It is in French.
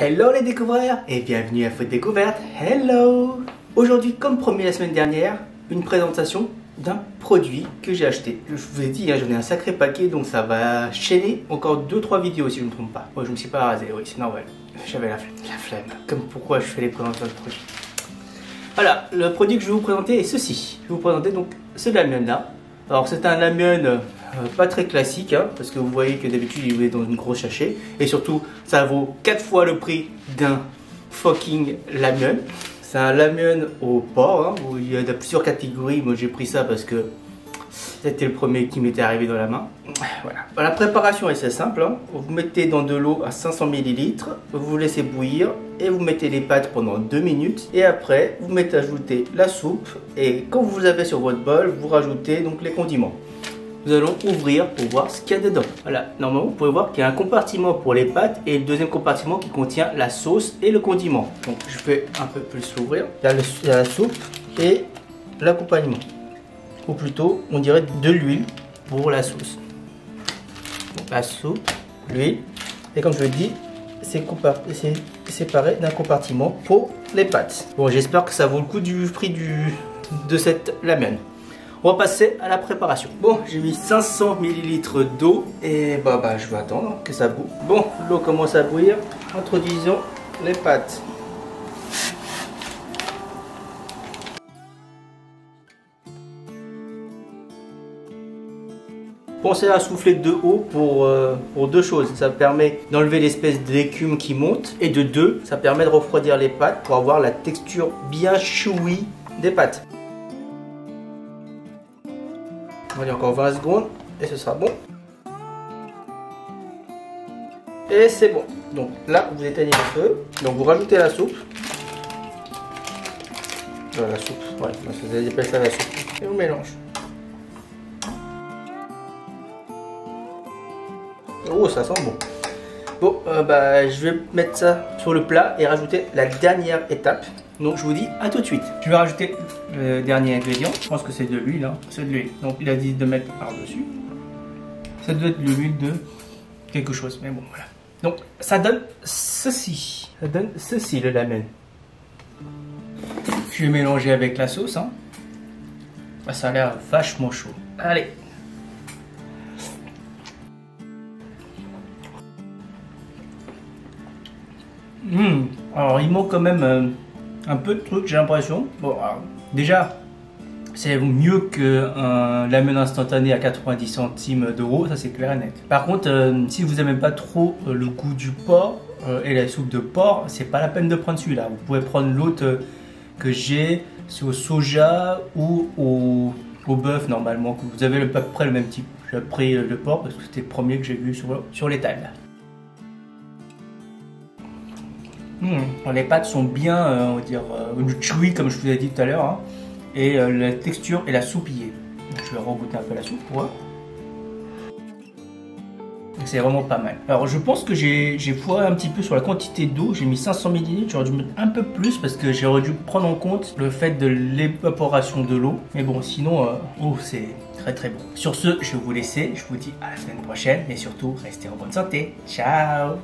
Hello les découvreurs et bienvenue à Food Découverte. Hello. Aujourd'hui, comme promis la semaine dernière, une présentation d'un produit que j'ai acheté. Je vous ai dit, j'en ai un sacré paquet, donc ça va chaîner encore 2-3 vidéos si je ne me trompe pas. Moi je me suis pas rasé, oui c'est normal. J'avais la flemme. Comme pourquoi je fais les présentations de produits. Voilà, le produit que je vais vous présenter est ceci. Je vais vous présenter donc ce lamion là. Alors c'est un lamion pas très classique, parce que vous voyez que d'habitude il est dans une grosse sachet. Et surtout, ça vaut 4 fois le prix d'un fucking lamion. C'est un lamion au porc, où il y a plusieurs catégories. Moi j'ai pris ça parce que c'était le premier qui m'était arrivé dans la main. Voilà. La préparation est assez simple. Vous mettez dans de l'eau à 500 ml, vous laissez bouillir et vous mettez les pâtes pendant 2 minutes. Et après, vous mettez à ajouter la soupe. Et quand vous avez sur votre bol, vous rajoutez donc les condiments. Nous allons ouvrir pour voir ce qu'il y a dedans. Voilà, normalement vous pouvez voir qu'il y a un compartiment pour les pâtes et le deuxième compartiment qui contient la sauce et le condiment. Donc je vais un peu plus l'ouvrir. Il y a la soupe et l'accompagnement. Ou plutôt, on dirait de l'huile pour la sauce. Donc, la soupe, l'huile. Et comme je le dis, c'est séparé d'un compartiment pour les pâtes. Bon, j'espère que ça vaut le coup du prix de cette lamion. On va passer à la préparation. Bon, j'ai mis 500 ml d'eau et je vais attendre que ça boue. Bon, l'eau commence à bouillir. Introduisons les pâtes. Pensez à souffler de haut pour deux choses. Ça permet d'enlever l'espèce d'écume qui monte. Et de deux, ça permet de refroidir les pâtes pour avoir la texture bien chewy des pâtes. On va dire encore 20 secondes et ce sera bon. Et c'est bon. Donc là, vous éteignez le feu. Donc vous rajoutez la soupe. La soupe, ouais, vous appelez ça la soupe. Et vous mélangez. Oh, ça sent bon. Bon, je vais mettre ça sur le plat et rajouter la dernière étape. Donc je vous dis à tout de suite. Je vais rajouter le dernier ingrédient. Je pense que c'est de l'huile, c'est de l'huile. Donc il a dit de mettre par-dessus. Ça doit être de l'huile de quelque chose, mais bon voilà. Donc ça donne ceci. Ça donne ceci le lamen. Je vais mélanger avec la sauce. Ça a l'air vachement chaud. Allez. Alors il manque quand même un peu de trucs, j'ai l'impression. Bon, alors, déjà c'est mieux qu'un lamion instantané à 90 centimes d'euros, ça c'est clair et net. Par contre, si vous n'aimez pas trop le goût du porc et la soupe de porc, c'est pas la peine de prendre celui-là. Vous pouvez prendre l'autre que j'ai, c'est au soja ou au bœuf normalement. Vous avez à peu près le même type. J'ai pris le porc parce que c'était le premier que j'ai vu sur l'étal. Les pâtes sont bien, on va dire, chewy comme je vous ai dit tout à l'heure, et la texture est la soupillée. Donc, je vais regoûter un peu la soupe pour voir. C'est vraiment pas mal. Alors je pense que j'ai foiré un petit peu sur la quantité d'eau. J'ai mis 500 ml, j'aurais dû mettre un peu plus parce que j'aurais dû prendre en compte le fait de l'évaporation de l'eau. Mais bon, sinon, c'est très très bon. Sur ce, je vais vous laisser. Je vous dis à la semaine prochaine, mais surtout, restez en bonne santé. Ciao!